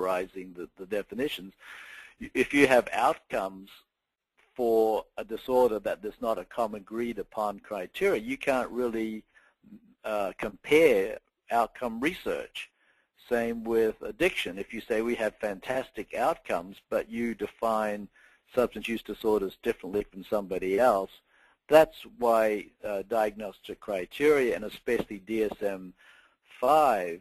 categorizing the definitions. If you have outcomes for a disorder that there's not a common agreed upon criteria, you can't really compare outcome research. Same with addiction. If you say we have fantastic outcomes, but you define substance use disorders differently from somebody else, that's why diagnostic criteria, and especially DSM-5,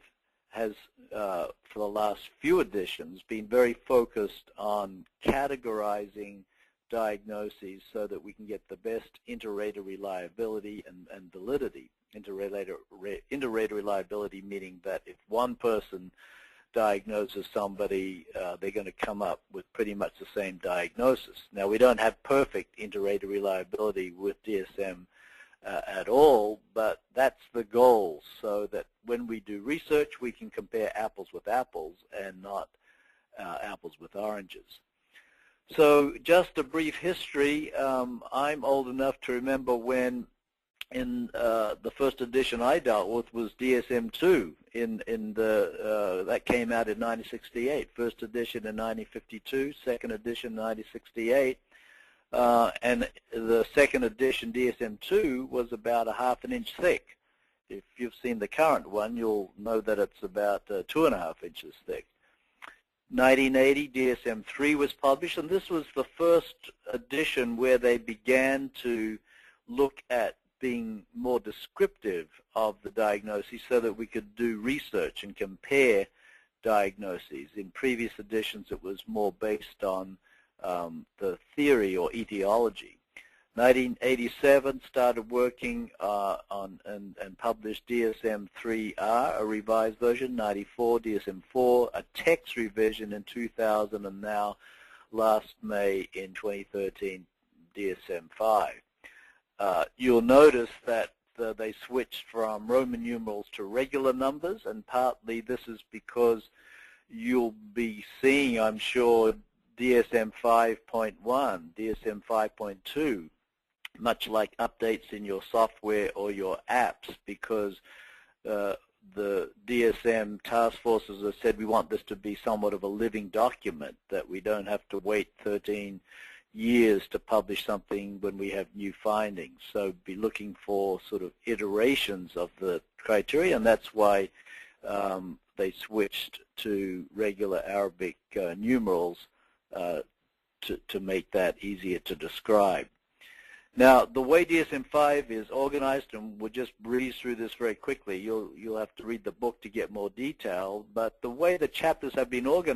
has, for the last few editions, been very focused on categorizing diagnoses so that we can get the best inter-rater reliability and validity. Inter-rater reliability meaning that if one person diagnoses somebody, they're going to come up with pretty much the same diagnosis. Now, we don't have perfect inter-rater reliability with DSM at all, but that's the goal, so that when we do research, we can compare apples with apples and not apples with oranges. So just a brief history. I'm old enough to remember when in the first edition I dealt with was DSM-2 that came out in 1968. First edition in 1952, second edition 1968. And the second edition DSM-2 was about a ½ an inch thick. If you've seen the current one, you'll know that it's about 2½ inches thick. 1980, DSM-3 was published, and this was the first edition where they began to look at being more descriptive of the diagnoses so that we could do research and compare diagnoses. In previous editions, it was more based on the theory or etiology. 1987 started working on and published DSM-3R, a revised version. 94, DSM-4, a text revision in 2000, and now last May in 2013, DSM-5. You'll notice that they switched from Roman numerals to regular numbers, and partly this is because you'll be seeing, I'm sure, DSM 5.1, DSM 5.2, much like updates in your software or your apps, because the DSM task forces have said we want this to be somewhat of a living document, that we don't have to wait 13 years to publish something when we have new findings. So be looking for sort of iterations of the criteria, and that's why they switched to regular Arabic numerals to make that easier to describe. Now, the way DSM-5 is organized, and we'll just breeze through this very quickly, you'll have to read the book to get more detail, but the way the chapters have been organized